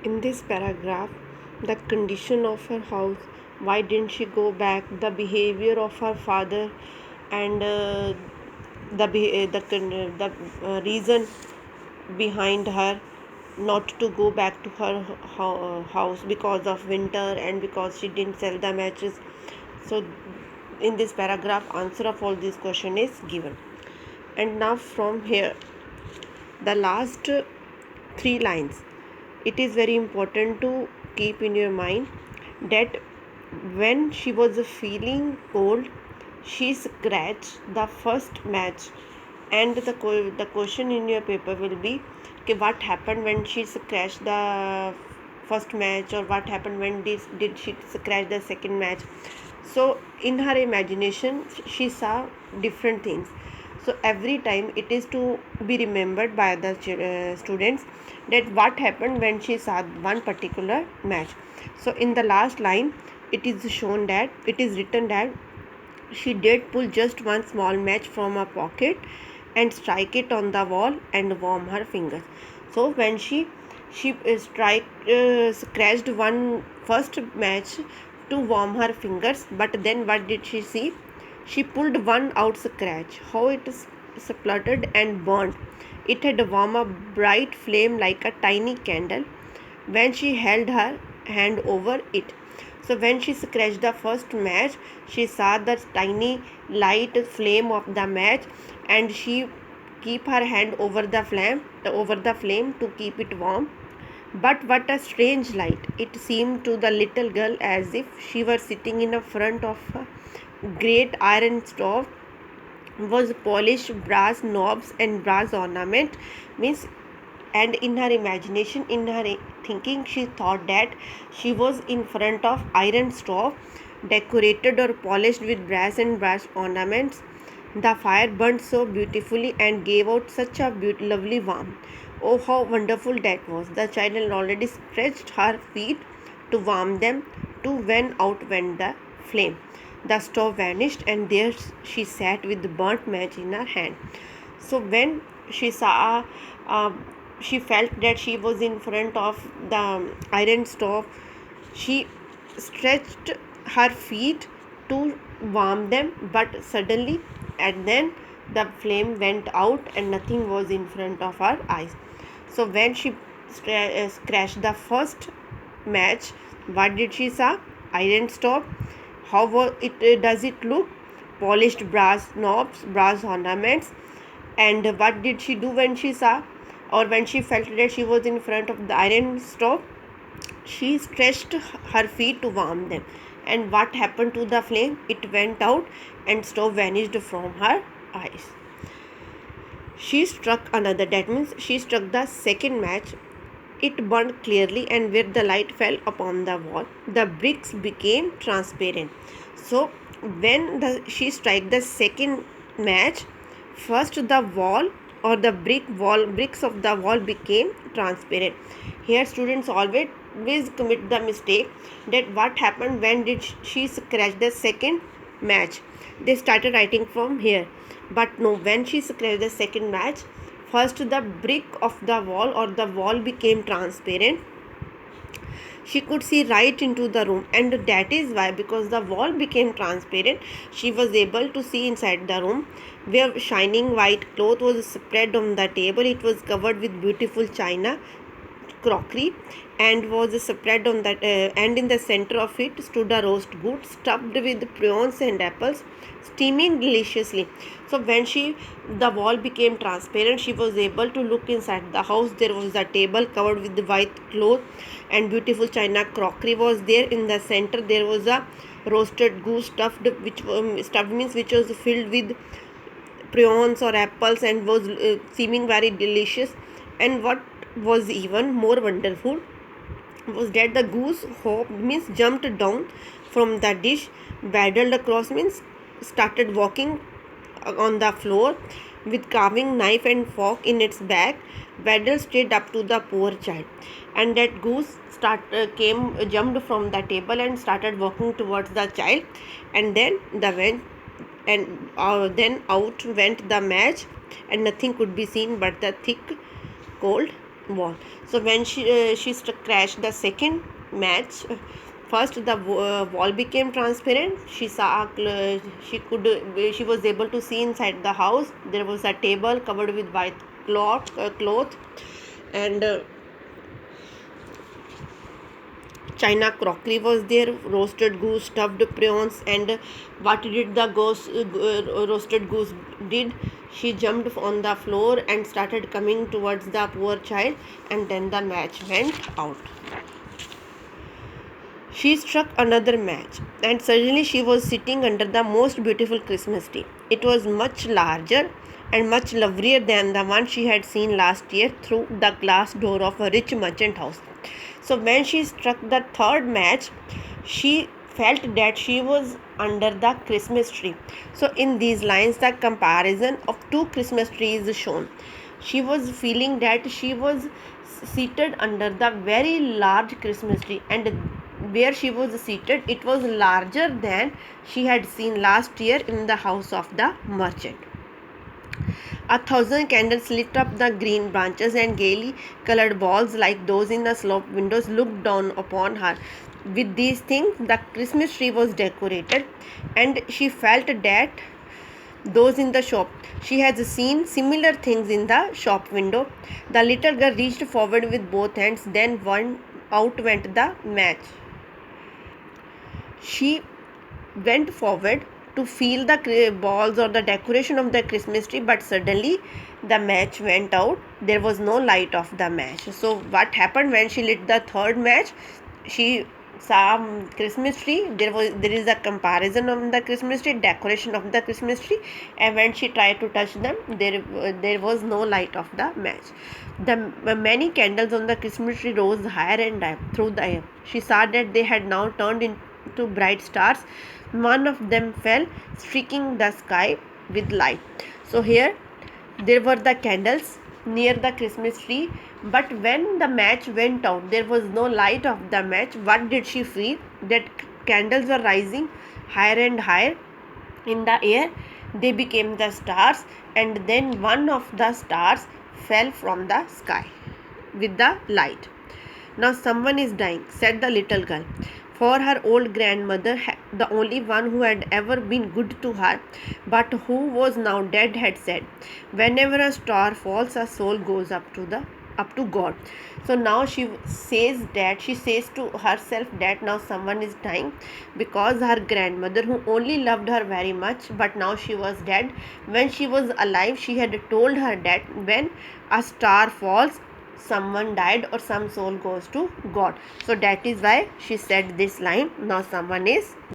In this paragraph, the condition of her house, why didn't she go back, the behavior of her father, and reason behind her not to go back to her house because of winter and because she didn't sell the matches. So in this paragraph, answer of all these question is given. And now from here, the last three lines, it is very important to keep in your mind that when she was feeling cold, she scratched the first match. And the question in your paper will be, okay, what happened when she scratched the first match, or what happened when did she scratch the second match. So in her imagination she saw different things. So every time it is to be remembered by the students that what happened when she saw one particular match. So in the last line it is shown that it is written that she did pull just one small match from her pocket and strike it on the wall and warm her fingers. So when she scratched one first match to warm her fingers, but then what did she see? She pulled one out scratch. How it spluttered and burned. It had a warm up bright flame like a tiny candle when she held her hand over it. So when she scratched the first match, she saw the tiny light flame of the match, and she keep her hand over the flame to keep it warm. But what a strange light! It seemed to the little girl as if she were sitting in front of a great iron stove was polished brass knobs and brass ornament means. And in her imagination, in her thinking, she thought that she was in front of iron stove decorated or polished with brass and brass ornaments. The fire burned so beautifully and gave out such a lovely warmth. Oh, how wonderful that was! The child had already stretched her feet to warm them, to when out went the flame. The stove vanished, and there she sat with the burnt match in her hand. So when she saw, uh, she felt that she was in front of the iron stove. She stretched her feet to warm them, but suddenly, and then the flame went out and nothing was in front of her eyes. So when she scratched the first match, what did she saw? Iron stove. How does it look? Polished brass knobs, brass ornaments. And what did she do when she saw, or when she felt that she was in front of the iron stove? She stretched her feet to warm them. And what happened to the flame? It went out and stove vanished from her eyes. She struck another, that means she struck the second match. It burned clearly, and where the light fell upon the wall, the bricks became transparent. So when she struck the second match, first the wall or the bricks of the wall became transparent. Here students always commit the mistake that what happened when did she scratch the second match. They started writing from here, but no, when she scratched the second match, first the brick of the wall or the wall became transparent. She could see right into the room, and that is why, because the wall became transparent, she was able to see inside the room, where shining white cloth was spread on the table. It was covered with beautiful china crockery and was spread on that, and in the center of it stood a roast goose stuffed with prawns and apples, steaming deliciously. So when the wall became transparent, she was able to look inside the house. There was a table covered with white cloth and beautiful china crockery was there. In the center there was a roasted goose stuffed, stuffed means which was filled with prawns or apples and was seeming very delicious. And what was even more wonderful was that the goose hopped means jumped down from the dish, waddled across means started walking on the floor with carving knife and fork in its back, waddled straight up to the poor child. And that goose jumped from the table and started walking towards the child. And then out went the match, and nothing could be seen but the thick cold wall. So when crashed the second match, first the wall became transparent. She was able to see inside the house. There was a table covered with white cloth, and china crockery was there, roasted goose, stuffed prawns. And what did the roasted goose did? She jumped on the floor and started coming towards the poor child, and then the match went out. She struck another match, and suddenly she was sitting under the most beautiful Christmas tree. It was much larger and much lovelier than the one she had seen last year through the glass door of a rich merchant house. So, when she struck the third match, she felt that she was under the Christmas tree. So, in these lines, the comparison of two Christmas trees is shown. She was feeling that she was seated under the very large Christmas tree, and where she was seated, it was larger than she had seen last year in the house of the merchant. 1,000 candles lit up the green branches, and gaily colored balls like those in the sloped windows looked down upon her. With these things, the Christmas tree was decorated, and she felt that those in the shop. She has seen similar things in the shop window. The little girl reached forward with both hands, then out went the match. She went forward to feel the balls or the decoration of the Christmas tree, but suddenly the match went out. There was no light of the match. So what happened when she lit the third match? She saw Christmas tree. There is a comparison of the Christmas tree, decoration of the Christmas tree, and when she tried to touch them, there was no light of the match. The many candles on the Christmas tree rose higher and higher through the air. She saw that they had now turned into bright stars. One of them fell, streaking the sky with light. So here there were the candles near the Christmas tree, but when the match went out, there was no light of the match. What did she feel? That candles were rising higher and higher in the air. They became the stars, and then one of the stars fell from the sky with the light. Now someone is dying, said the little girl. For her old grandmother, the only one who had ever been good to her, but who was now dead, had said, "Whenever a star falls, a soul goes up to God." So now she says to herself that now someone is dying, because her grandmother, who only loved her very much, but now she was dead. When she was alive, she had told her that when a star falls, someone died or some soul goes to God. So that is why she said this line, now someone is